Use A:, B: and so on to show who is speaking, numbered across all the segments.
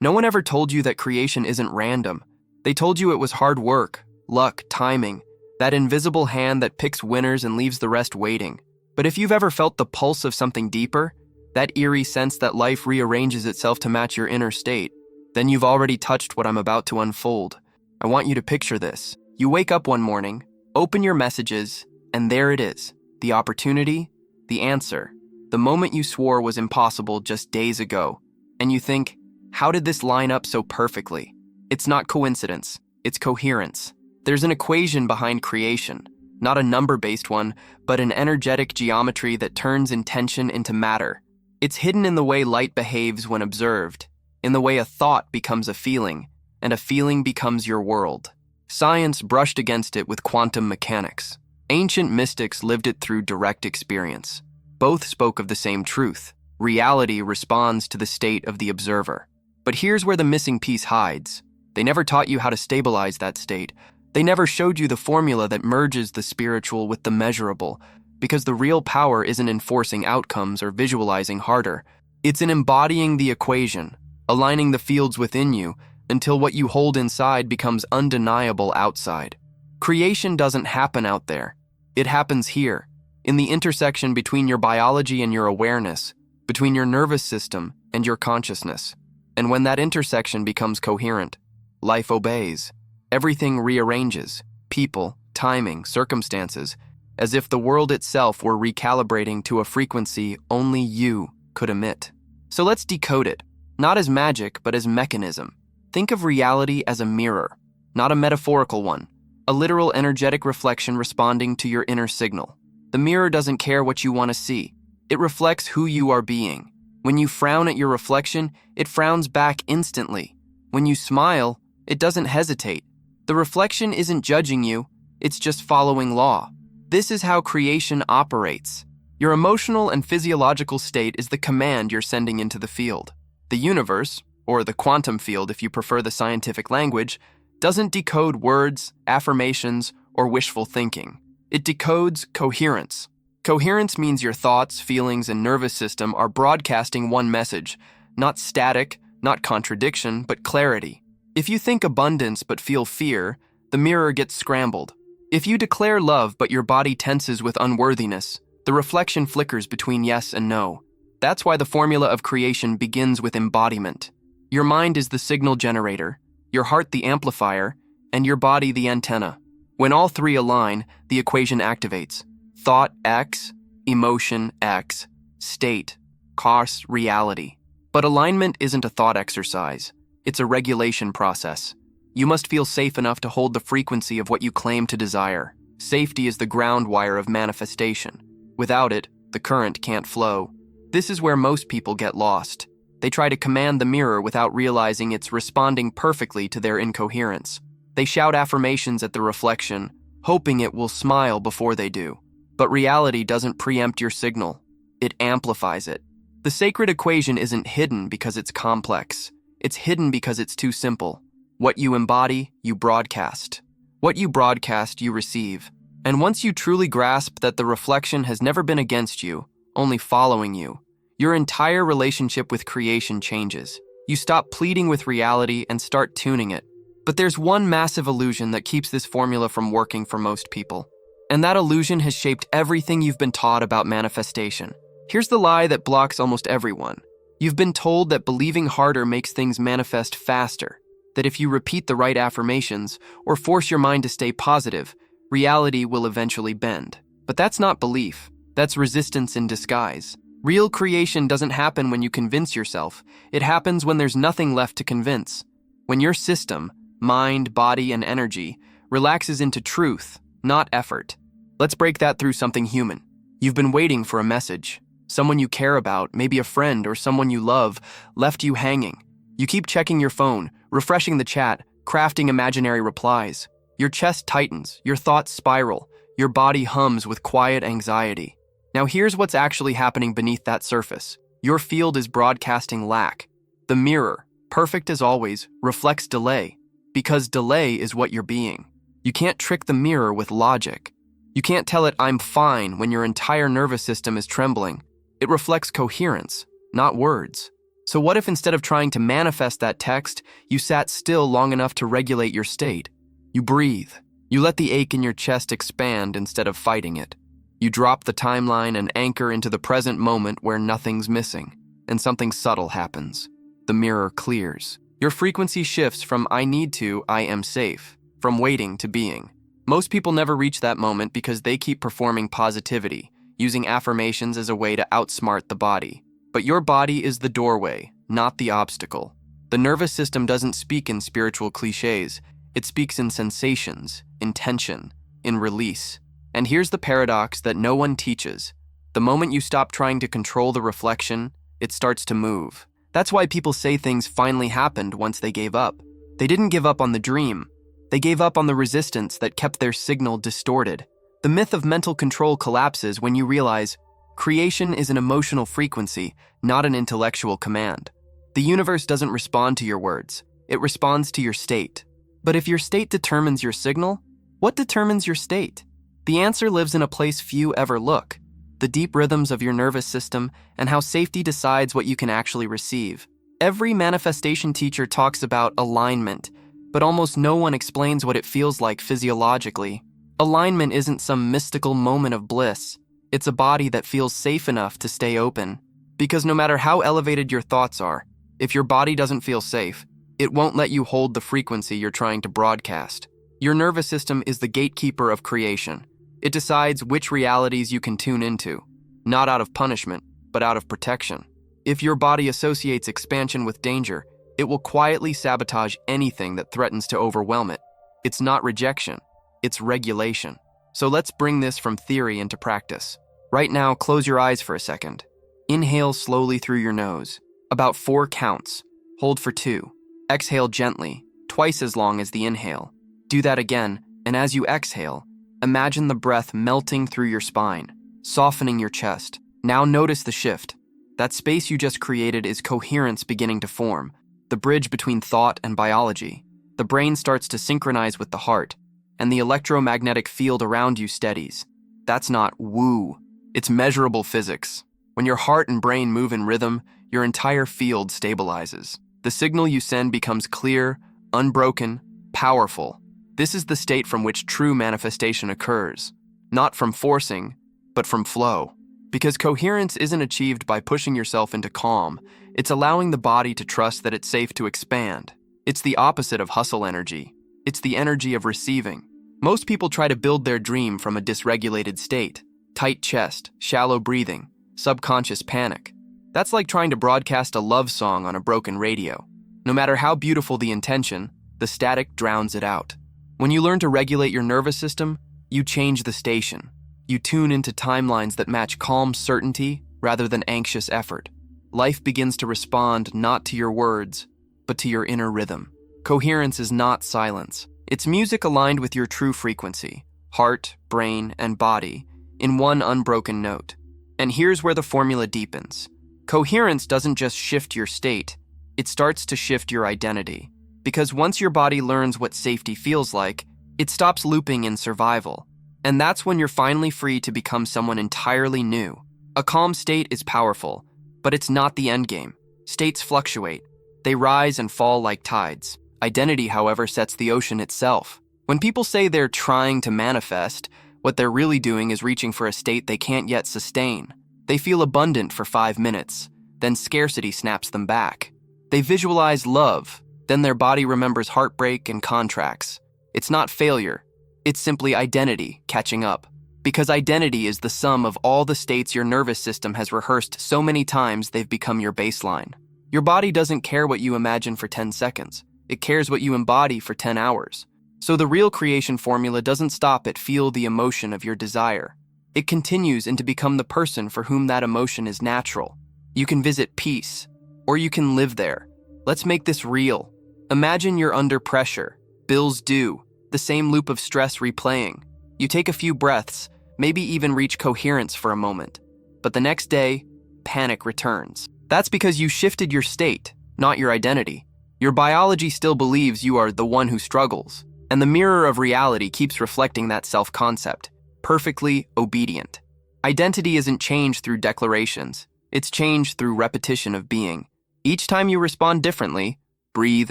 A: No one ever told you that creation isn't random. They told you it was hard work, luck, timing, that invisible hand that picks winners and leaves the rest waiting. But if you've ever felt the pulse of something deeper, that eerie sense that life rearranges itself to match your inner state, then you've already touched what I'm about to unfold. I want you to picture this. You wake up one morning, open your messages, and there it is. The opportunity, the answer. The moment you swore was impossible just days ago. And you think, how did this line up so perfectly? It's not coincidence, it's coherence. There's an equation behind creation, not a number-based one, but an energetic geometry that turns intention into matter. It's hidden in the way light behaves when observed, in the way a thought becomes a feeling, and a feeling becomes your world. Science brushed against it with quantum mechanics. Ancient mystics lived it through direct experience. Both spoke of the same truth. Reality responds to the state of the observer. But here's where the missing piece hides. They never taught you how to stabilize that state. They never showed you the formula that merges the spiritual with the measurable, because the real power isn't in forcing outcomes or visualizing harder. It's in embodying the equation, aligning the fields within you until what you hold inside becomes undeniable outside. Creation doesn't happen out there. It happens here, in the intersection between your biology and your awareness, between your nervous system and your consciousness. And when that intersection becomes coherent, life obeys. Everything rearranges, people, timing, circumstances, as if the world itself were recalibrating to a frequency only you could emit. So let's decode it, not as magic, but as mechanism. Think of reality as a mirror, not a metaphorical one, a literal energetic reflection responding to your inner signal. The mirror doesn't care what you want to see. It reflects who you are being. When you frown at your reflection, it frowns back instantly. When you smile, it doesn't hesitate. The reflection isn't judging you, it's just following law. This is how creation operates. Your emotional and physiological state is the command you're sending into the field. The universe, or the quantum field if you prefer the scientific language, doesn't decode words, affirmations, or wishful thinking. It decodes coherence. Coherence means your thoughts, feelings, and nervous system are broadcasting one message, not static, not contradiction, but clarity. If you think abundance but feel fear, the mirror gets scrambled. If you declare love but your body tenses with unworthiness, the reflection flickers between yes and no. That's why the formula of creation begins with embodiment. Your mind is the signal generator, your heart the amplifier, and your body the antenna. When all three align, the equation activates. Thought X, emotion X, state, cause reality. But alignment isn't a thought exercise. It's a regulation process. You must feel safe enough to hold the frequency of what you claim to desire. Safety is the ground wire of manifestation. Without it, the current can't flow. This is where most people get lost. They try to command the mirror without realizing it's responding perfectly to their incoherence. They shout affirmations at the reflection, hoping it will smile before they do. But reality doesn't preempt your signal. It amplifies it. The sacred equation isn't hidden because it's complex. It's hidden because it's too simple. What you embody, you broadcast. What you broadcast, you receive. And once you truly grasp that the reflection has never been against you, only following you, your entire relationship with creation changes. You stop pleading with reality and start tuning it. But there's one massive illusion that keeps this formula from working for most people. And that illusion has shaped everything you've been taught about manifestation. Here's the lie that blocks almost everyone. You've been told that believing harder makes things manifest faster, that if you repeat the right affirmations or force your mind to stay positive, reality will eventually bend. But that's not belief. That's resistance in disguise. Real creation doesn't happen when you convince yourself. It happens when there's nothing left to convince. When your system, mind, body, and energy, relaxes into truth, not effort. Let's break that through something human. You've been waiting for a message. Someone you care about, maybe a friend or someone you love, left you hanging. You keep checking your phone, refreshing the chat, crafting imaginary replies. Your chest tightens, your thoughts spiral, your body hums with quiet anxiety. Now here's what's actually happening beneath that surface. Your field is broadcasting lack. The mirror, perfect as always, reflects delay, because delay is what you're being. You can't trick the mirror with logic. You can't tell it I'm fine when your entire nervous system is trembling. It reflects coherence, not words. So what if instead of trying to manifest that text, you sat still long enough to regulate your state? You breathe. You let the ache in your chest expand instead of fighting it. You drop the timeline and anchor into the present moment where nothing's missing, and something subtle happens. The mirror clears. Your frequency shifts from I need to, I am safe, from waiting to being. Most people never reach that moment because they keep performing positivity, using affirmations as a way to outsmart the body. But your body is the doorway, not the obstacle. The nervous system doesn't speak in spiritual cliches. It speaks in sensations, in tension, in release. And here's the paradox that no one teaches. The moment you stop trying to control the reflection, it starts to move. That's why people say things finally happened once they gave up. They didn't give up on the dream. They gave up on the resistance that kept their signal distorted. The myth of mental control collapses when you realize creation is an emotional frequency, not an intellectual command. The universe doesn't respond to your words. It responds to your state. But if your state determines your signal, what determines your state? The answer lives in a place few ever look: the deep rhythms of your nervous system and how safety decides what you can actually receive. Every manifestation teacher talks about alignment, but almost no one explains what it feels like physiologically. Alignment isn't some mystical moment of bliss. It's a body that feels safe enough to stay open. Because no matter how elevated your thoughts are, if your body doesn't feel safe, it won't let you hold the frequency you're trying to broadcast. Your nervous system is the gatekeeper of creation. It decides which realities you can tune into, not out of punishment, but out of protection. If your body associates expansion with danger, it will quietly sabotage anything that threatens to overwhelm it. It's not rejection, it's regulation. So let's bring this from theory into practice. Right now, close your eyes for a second. Inhale slowly through your nose, about 4 counts. Hold for 2. Exhale gently, twice as long as the inhale. Do that again, and as you exhale, imagine the breath melting through your spine, softening your chest. Now notice the shift. That space you just created is coherence beginning to form, the bridge between thought and biology. The brain starts to synchronize with the heart, and the electromagnetic field around you steadies. That's not woo, it's measurable physics. When your heart and brain move in rhythm, your entire field stabilizes. The signal you send becomes clear, unbroken, powerful. This is the state from which true manifestation occurs, not from forcing, but from flow. Because coherence isn't achieved by pushing yourself into calm, it's allowing the body to trust that it's safe to expand. It's the opposite of hustle energy. It's the energy of receiving. Most people try to build their dream from a dysregulated state: tight chest, shallow breathing, subconscious panic. That's like trying to broadcast a love song on a broken radio. No matter how beautiful the intention, the static drowns it out. When you learn to regulate your nervous system, you change the station. You tune into timelines that match calm certainty rather than anxious effort. Life begins to respond not to your words, but to your inner rhythm. Coherence is not silence. It's music aligned with your true frequency, heart, brain, and body, in one unbroken note. And here's where the formula deepens. Coherence doesn't just shift your state, it starts to shift your identity. Because once your body learns what safety feels like, it stops looping in survival. And that's when you're finally free to become someone entirely new. A calm state is powerful, but it's not the endgame. States fluctuate. They rise and fall like tides. Identity, however, sets the ocean itself. When people say they're trying to manifest, what they're really doing is reaching for a state they can't yet sustain. They feel abundant for 5 minutes, then scarcity snaps them back. They visualize love, then their body remembers heartbreak and contracts. It's not failure, it's simply identity catching up. Because identity is the sum of all the states your nervous system has rehearsed so many times they've become your baseline. Your body doesn't care what you imagine for 10 seconds. It cares what you embody for 10 hours. So the real creation formula doesn't stop at feel the emotion of your desire. It continues into become the person for whom that emotion is natural. You can visit peace, or you can live there. Let's make this real. Imagine you're under pressure, bills due, the same loop of stress replaying. You take a few breaths, maybe even reach coherence for a moment. But the next day, panic returns. That's because you shifted your state, not your identity. Your biology still believes you are the one who struggles, and the mirror of reality keeps reflecting that self-concept, perfectly obedient. Identity isn't changed through declarations, it's changed through repetition of being. Each time you respond differently, breathe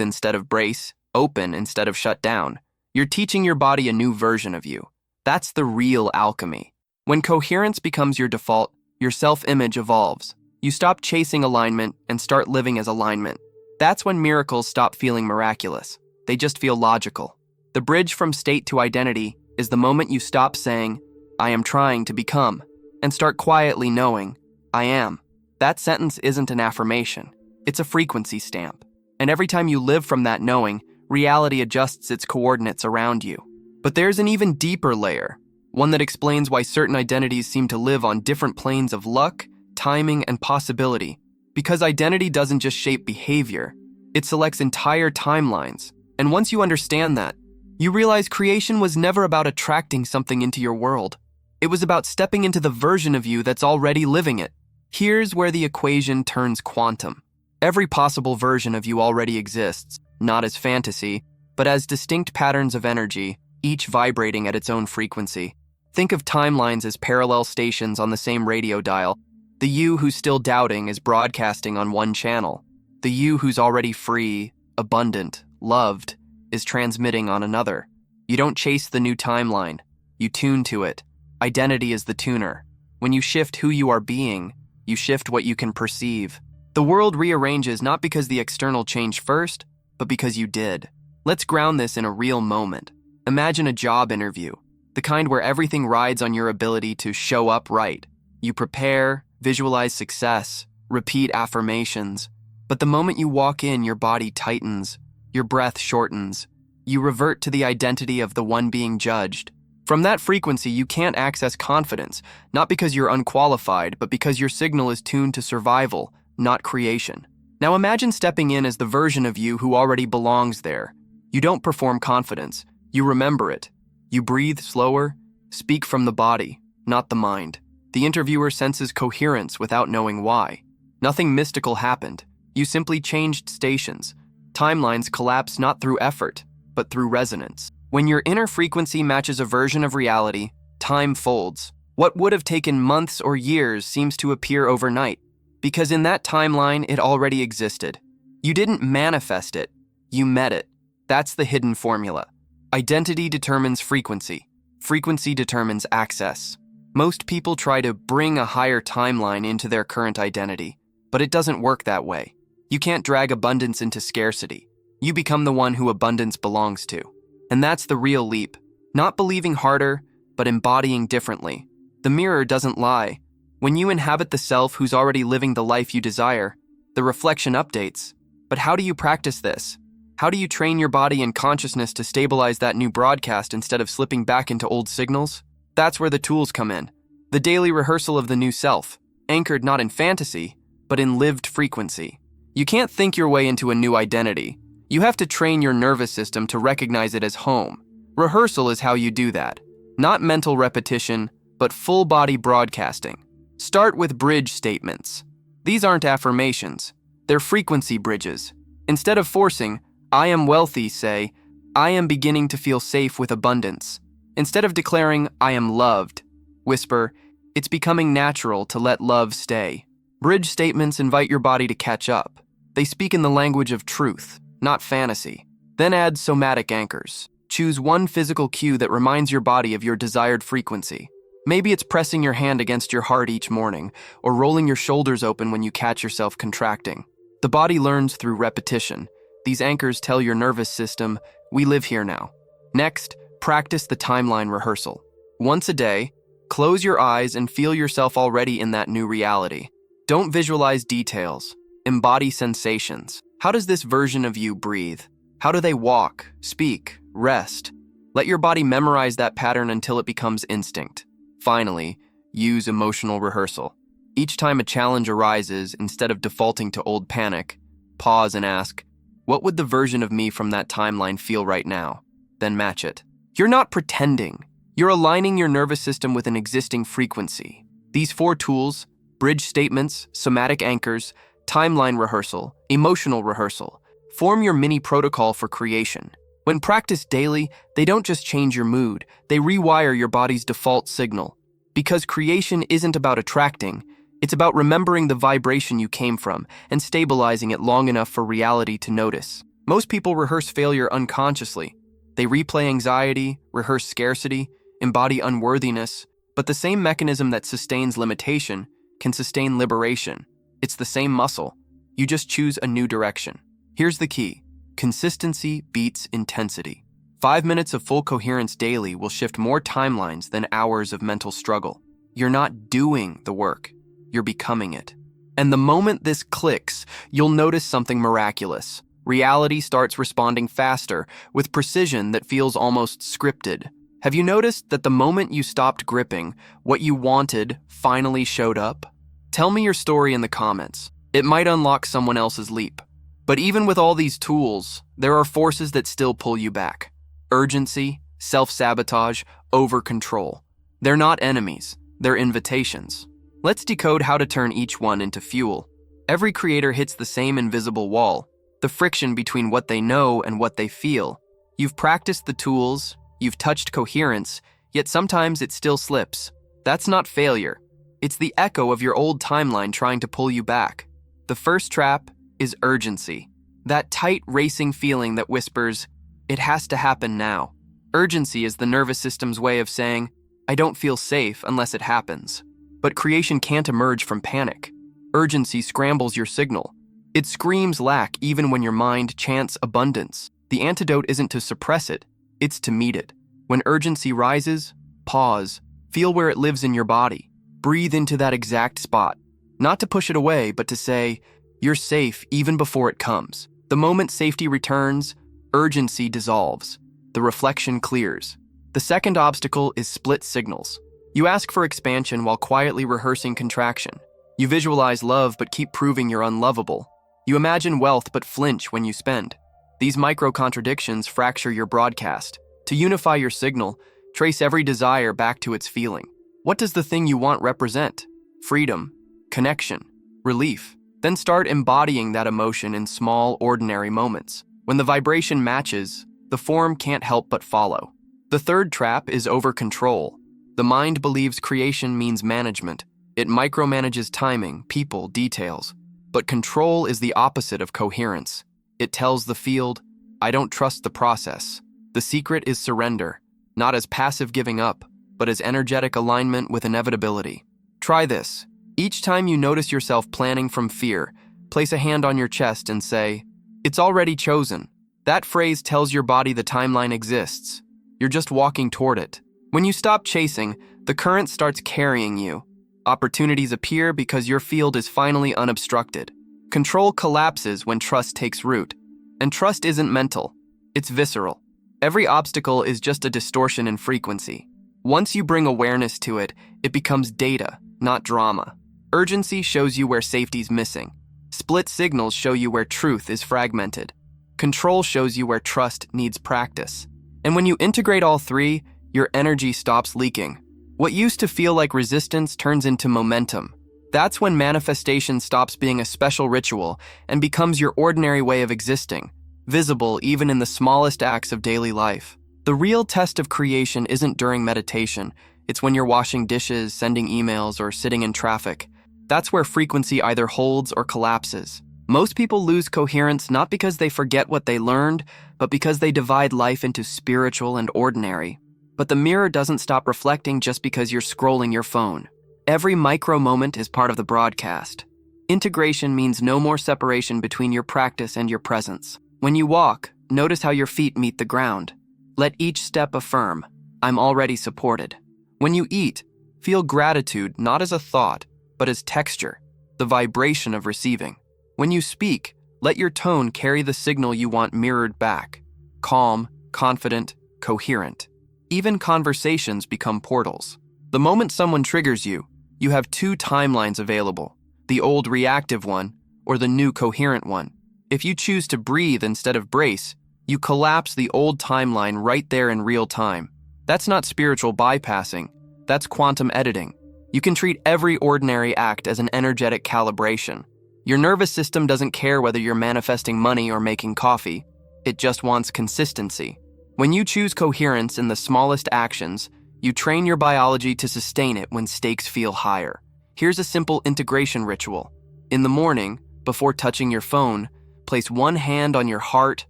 A: instead of brace, open instead of shut down, you're teaching your body a new version of you. That's the real alchemy. When coherence becomes your default, your self-image evolves. You stop chasing alignment and start living as alignment. That's when miracles stop feeling miraculous. They just feel logical. The bridge from state to identity is the moment you stop saying, "I am trying to become," and start quietly knowing, "I am." That sentence isn't an affirmation. It's a frequency stamp. And every time you live from that knowing, reality adjusts its coordinates around you. But there's an even deeper layer, one that explains why certain identities seem to live on different planes of luck, timing, and possibility. Because identity doesn't just shape behavior, it selects entire timelines. And once you understand that, you realize creation was never about attracting something into your world. It was about stepping into the version of you that's already living it. Here's where the equation turns quantum. Every possible version of you already exists, not as fantasy, but as distinct patterns of energy, each vibrating at its own frequency. Think of timelines as parallel stations on the same radio dial. The you who's still doubting is broadcasting on one channel. The you who's already free, abundant, loved, is transmitting on another. You don't chase the new timeline. You tune to it. Identity is the tuner. When you shift who you are being, you shift what you can perceive. The world rearranges not because the external changed first, but because you did. Let's ground this in a real moment. Imagine a job interview, the kind where everything rides on your ability to show up right. You prepare, visualize success, repeat affirmations. But the moment you walk in, your body tightens, your breath shortens. You revert to the identity of the one being judged. From that frequency, you can't access confidence, not because you're unqualified, but because your signal is tuned to survival, not creation. Now imagine stepping in as the version of you who already belongs there. You don't perform confidence. You remember it. You breathe slower, speak from the body, not the mind. The interviewer senses coherence without knowing why. Nothing mystical happened. You simply changed stations. Timelines collapse not through effort, but through resonance. When your inner frequency matches a version of reality, time folds. What would have taken months or years seems to appear overnight, because in that timeline it already existed. You didn't manifest it, you met it. That's the hidden formula. Identity determines frequency. Frequency determines access. Most people try to bring a higher timeline into their current identity, but it doesn't work that way. You can't drag abundance into scarcity. You become the one who abundance belongs to. And that's the real leap. Not believing harder, but embodying differently. The mirror doesn't lie. When you inhabit the self who's already living the life you desire, the reflection updates. But how do you practice this? How do you train your body and consciousness to stabilize that new broadcast instead of slipping back into old signals? That's where the tools come in. The daily rehearsal of the new self, anchored not in fantasy, but in lived frequency. You can't think your way into a new identity. You have to train your nervous system to recognize it as home. Rehearsal is how you do that. Not mental repetition, but full body broadcasting. Start with bridge statements. These aren't affirmations. They're frequency bridges. Instead of forcing, "I am wealthy," say, "I am beginning to feel safe with abundance." Instead of declaring, "I am loved," whisper, "It's becoming natural to let love stay." Bridge statements invite your body to catch up. They speak in the language of truth, not fantasy. Then add somatic anchors. Choose one physical cue that reminds your body of your desired frequency. Maybe it's pressing your hand against your heart each morning, or rolling your shoulders open when you catch yourself contracting. The body learns through repetition. These anchors tell your nervous system, "We live here now." Next, practice the timeline rehearsal. Once a day, close your eyes and feel yourself already in that new reality. Don't visualize details. Embody sensations. How does this version of you breathe? How do they walk, speak, rest? Let your body memorize that pattern until it becomes instinct. Finally, use emotional rehearsal. Each time a challenge arises, instead of defaulting to old panic, pause and ask, what would the version of me from that timeline feel right now? Then match it. You're not pretending. You're aligning your nervous system with an existing frequency. These 4 tools, bridge statements, somatic anchors, timeline rehearsal, emotional rehearsal, form your mini protocol for creation. When practiced daily, they don't just change your mood, they rewire your body's default signal. Because creation isn't about attracting, It's about remembering the vibration you came from and stabilizing it long enough for reality to notice. Most people rehearse failure unconsciously. They replay anxiety, rehearse scarcity, embody unworthiness, but the same mechanism that sustains limitation can sustain liberation. It's the same muscle. You just choose a new direction. Here's the key. Consistency beats intensity. 5 minutes of full coherence daily will shift more timelines than hours of mental struggle. You're not doing the work. You're becoming it. And the moment this clicks, you'll notice something miraculous. Reality starts responding faster, with precision that feels almost scripted. Have you noticed that the moment you stopped gripping, what you wanted finally showed up? Tell me your story in the comments. It might unlock someone else's leap. But even with all these tools, there are forces that still pull you back. Urgency, self-sabotage, over-control. They're not enemies, they're invitations. Let's decode how to turn each one into fuel. Every creator hits the same invisible wall, the friction between what they know and what they feel. You've practiced the tools, you've touched coherence, yet sometimes it still slips. That's not failure. It's the echo of your old timeline trying to pull you back. The first trap is urgency. That tight, racing feeling that whispers, "It has to happen now." Urgency is the nervous system's way of saying, "I don't feel safe unless it happens." But creation can't emerge from panic. Urgency scrambles your signal. It screams lack even when your mind chants abundance. The antidote isn't to suppress it, it's to meet it. When urgency rises, pause, feel where it lives in your body. Breathe into that exact spot. Not to push it away, but to say, "You're safe even before it comes." The moment safety returns, urgency dissolves. The reflection clears. The second obstacle is split signals. You ask for expansion while quietly rehearsing contraction. You visualize love but keep proving you're unlovable. You imagine wealth but flinch when you spend. These micro-contradictions fracture your broadcast. To unify your signal, trace every desire back to its feeling. What does the thing you want represent? Freedom, connection, relief. Then start embodying that emotion in small, ordinary moments. When the vibration matches, the form can't help but follow. The third trap is over-control. The mind believes creation means management. It micromanages timing, people, details. But control is the opposite of coherence. It tells the field, "I don't trust the process." The secret is surrender, not as passive giving up, but as energetic alignment with inevitability. Try this. Each time you notice yourself planning from fear, place a hand on your chest and say, "It's already chosen." That phrase tells your body the timeline exists. You're just walking toward it. When you stop chasing, the current starts carrying you. Opportunities appear because your field is finally unobstructed. Control collapses when trust takes root. And trust isn't mental, it's visceral. Every obstacle is just a distortion in frequency. Once you bring awareness to it, it becomes data, not drama. Urgency shows you where safety's missing. Split signals show you where truth is fragmented. Control shows you where trust needs practice. And when you integrate all three, your energy stops leaking. What used to feel like resistance turns into momentum. That's when manifestation stops being a special ritual and becomes your ordinary way of existing, visible even in the smallest acts of daily life. The real test of creation isn't during meditation. It's when you're washing dishes, sending emails, or sitting in traffic. That's where frequency either holds or collapses. Most people lose coherence not because they forget what they learned, but because they divide life into spiritual and ordinary. But the mirror doesn't stop reflecting just because you're scrolling your phone. Every micro moment is part of the broadcast. Integration means no more separation between your practice and your presence. When you walk, notice how your feet meet the ground. Let each step affirm, "I'm already supported." When you eat, feel gratitude not as a thought, but as texture, the vibration of receiving. When you speak, let your tone carry the signal you want mirrored back. Calm, confident, coherent. Even conversations become portals. The moment someone triggers you, you have two timelines available, the old reactive one or the new coherent one. If you choose to breathe instead of brace, you collapse the old timeline right there in real time. That's not spiritual bypassing, that's quantum editing. You can treat every ordinary act as an energetic calibration. Your nervous system doesn't care whether you're manifesting money or making coffee. It just wants consistency. When you choose coherence in the smallest actions, you train your biology to sustain it when stakes feel higher. Here's a simple integration ritual. In the morning, before touching your phone, place one hand on your heart,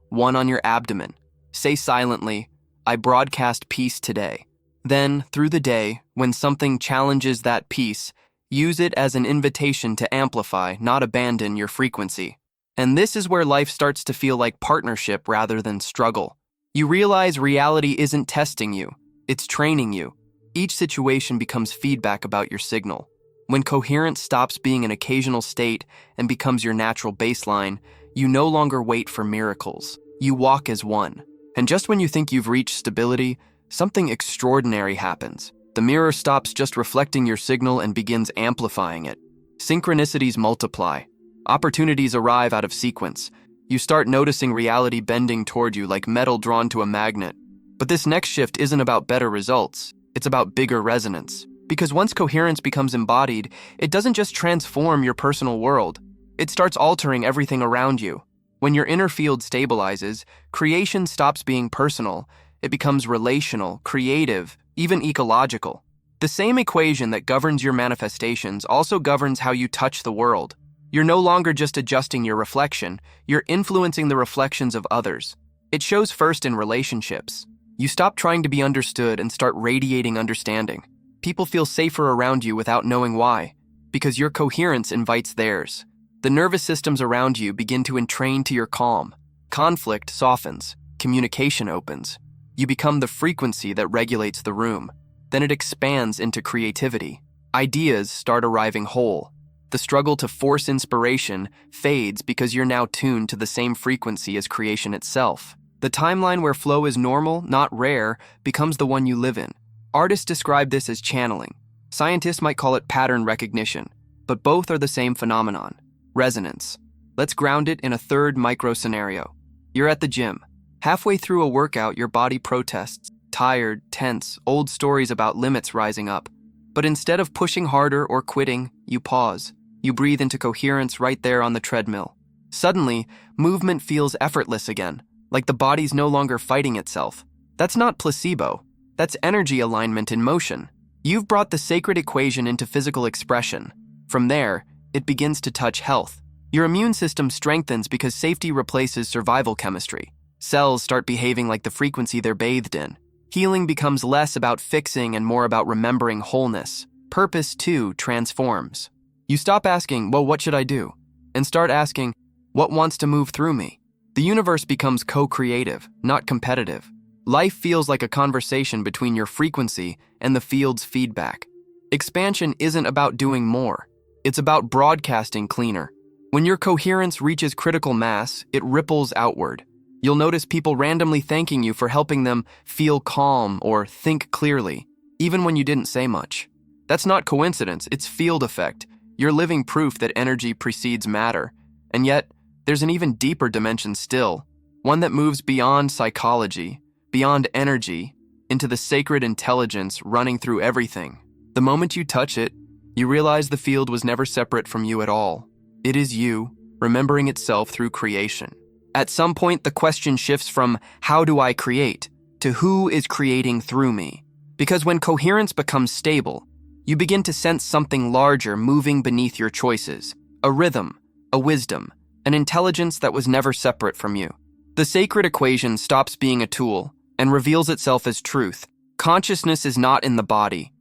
A: one on your abdomen. Say silently, "I broadcast peace today." Then, through the day, when something challenges that peace, use it as an invitation to amplify, not abandon your frequency. And this is where life starts to feel like partnership rather than struggle. You realize reality isn't testing you, it's training you. Each situation becomes feedback about your signal. When coherence stops being an occasional state and becomes your natural baseline, you no longer wait for miracles. You walk as one. And just when you think you've reached stability, something extraordinary happens. The mirror stops just reflecting your signal and begins amplifying it. Synchronicities multiply. Opportunities arrive out of sequence. You start noticing reality bending toward you like metal drawn to a magnet. But this next shift isn't about better results. It's about bigger resonance. Because once coherence becomes embodied, it doesn't just transform your personal world. It starts altering everything around you. When your inner field stabilizes, creation stops being personal. It becomes relational, creative, even ecological. The same equation that governs your manifestations also governs how you touch the world. You're no longer just adjusting your reflection, you're influencing the reflections of others. It shows first in relationships. You stop trying to be understood and start radiating understanding. People feel safer around you without knowing why, because your coherence invites theirs. The nervous systems around you begin to entrain to your calm. Conflict softens, communication opens. You become the frequency that regulates the room. Then it expands into creativity. Ideas start arriving whole. The struggle to force inspiration fades because you're now tuned to the same frequency as creation itself. The timeline where flow is normal, not rare, becomes the one you live in. Artists describe this as channeling. Scientists might call it pattern recognition, but both are the same phenomenon, resonance. Let's ground it in a third micro scenario. You're at the gym. Halfway through a workout, your body protests, tired, tense, old stories about limits rising up. But instead of pushing harder or quitting, you pause. You breathe into coherence right there on the treadmill. Suddenly, movement feels effortless again, like the body's no longer fighting itself. That's not placebo. That's energy alignment in motion. You've brought the sacred equation into physical expression. From there, it begins to touch health. Your immune system strengthens because safety replaces survival chemistry. Cells start behaving like the frequency they're bathed in. Healing becomes less about fixing and more about remembering wholeness. Purpose, too, transforms. You stop asking, well, what should I do? And start asking, what wants to move through me? The universe becomes co-creative, not competitive. Life feels like a conversation between your frequency and the field's feedback. Expansion isn't about doing more. It's about broadcasting cleaner. When your coherence reaches critical mass, it ripples outward. You'll notice people randomly thanking you for helping them feel calm or think clearly, even when you didn't say much. That's not coincidence, it's field effect. You're living proof that energy precedes matter. And yet, there's an even deeper dimension still, one that moves beyond psychology, beyond energy, into the sacred intelligence running through everything. The moment you touch it, you realize the field was never separate from you at all. It is you, remembering itself through creation. At some point, the question shifts from how do I create to who is creating through me? Because when coherence becomes stable, you begin to sense something larger moving beneath your choices, a rhythm, a wisdom, an intelligence that was never separate from you. The sacred equation stops being a tool and reveals itself as truth. Consciousness is not in the body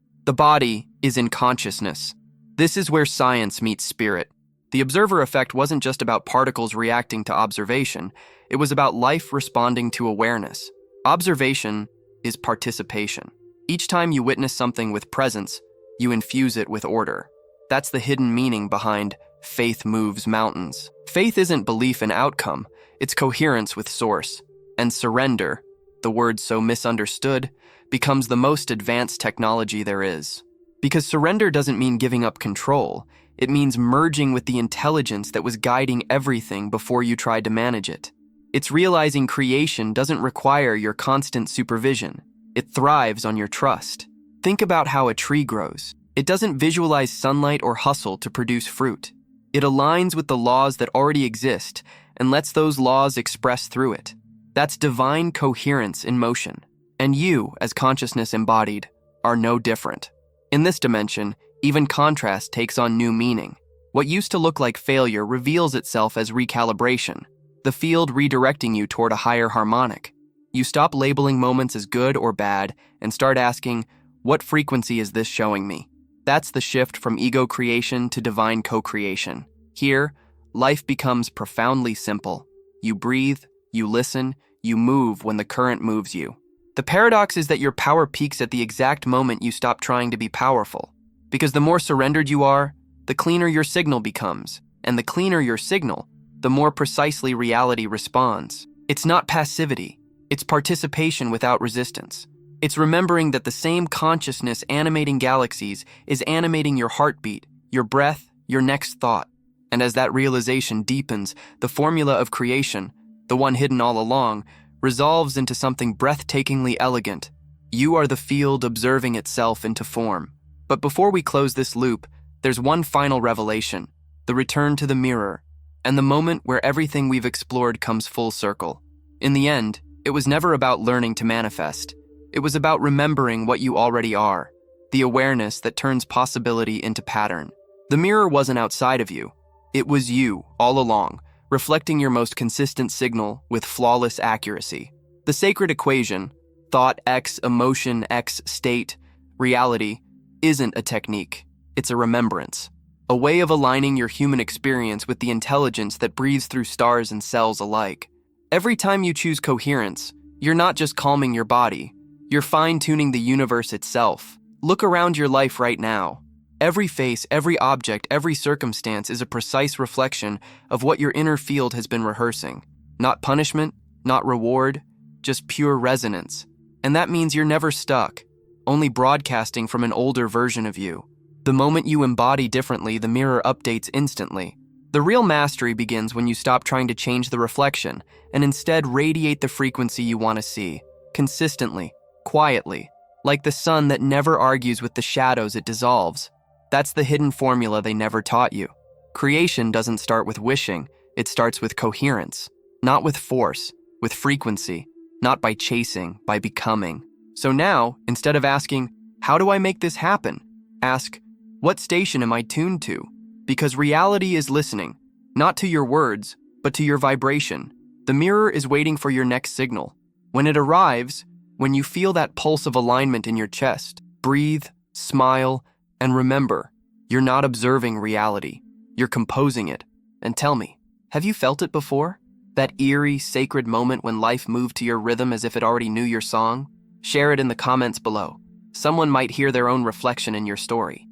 A: is in consciousness. This is where science meets spirit. The observer effect wasn't just about particles reacting to observation, it was about life responding to awareness. Observation is participation. Each time you witness something with presence, you infuse it with order. That's the hidden meaning behind faith moves mountains. Faith isn't belief in outcome, it's coherence with source. And surrender, the word so misunderstood, becomes the most advanced technology there is. Because surrender doesn't mean giving up control, it means merging with the intelligence that was guiding everything before you tried to manage it. It's realizing creation doesn't require your constant supervision. It thrives on your trust. Think about how a tree grows. It doesn't visualize sunlight or hustle to produce fruit. It aligns with the laws that already exist and lets those laws express through it. That's divine coherence in motion. And you, as consciousness embodied, are no different. In this dimension, Even contrast takes on new meaning. What used to look like failure reveals itself as recalibration, the field redirecting you toward a higher harmonic. You stop labeling moments as good or bad and start asking, what frequency is this showing me? That's the shift from ego creation to divine co-creation. Here, life becomes profoundly simple. You breathe, you listen, you move when the current moves you. The paradox is that your power peaks at the exact moment you stop trying to be powerful. Because the more surrendered you are, the cleaner your signal becomes. And the cleaner your signal, the more precisely reality responds. It's not passivity. It's participation without resistance. It's remembering that the same consciousness animating galaxies is animating your heartbeat, your breath, your next thought. And as that realization deepens, the formula of creation, the one hidden all along, resolves into something breathtakingly elegant. You are the field observing itself into form. But before we close this loop, there's one final revelation, the return to the mirror, and the moment where everything we've explored comes full circle. In the end, it was never about learning to manifest. It was about remembering what you already are, the awareness that turns possibility into pattern. The mirror wasn't outside of you. It was you, all along, reflecting your most consistent signal with flawless accuracy. The sacred equation, thought X, emotion X, state, reality, isn't a technique. It's a remembrance. A way of aligning your human experience with the intelligence that breathes through stars and cells alike. Every time you choose coherence, you're not just calming your body, you're fine-tuning the universe itself. Look around your life right now. Every face, every object, every circumstance is a precise reflection of what your inner field has been rehearsing. Not punishment, not reward, just pure resonance. And that means you're never stuck, only broadcasting from an older version of you. The moment you embody differently, the mirror updates instantly. The real mastery begins when you stop trying to change the reflection and instead radiate the frequency you want to see, consistently, quietly, like the sun that never argues with the shadows it dissolves. That's the hidden formula they never taught you. Creation doesn't start with wishing, it starts with coherence, not with force, with frequency, not by chasing, by becoming. So now, instead of asking, how do I make this happen? Ask, what station am I tuned to? Because reality is listening, not to your words, but to your vibration. The mirror is waiting for your next signal. When it arrives, when you feel that pulse of alignment in your chest, breathe, smile, and remember, you're not observing reality. You're composing it. And tell me, have you felt it before? That eerie, sacred moment when life moved to your rhythm as if it already knew your song? Share it in the comments below. Someone might hear their own reflection in your story.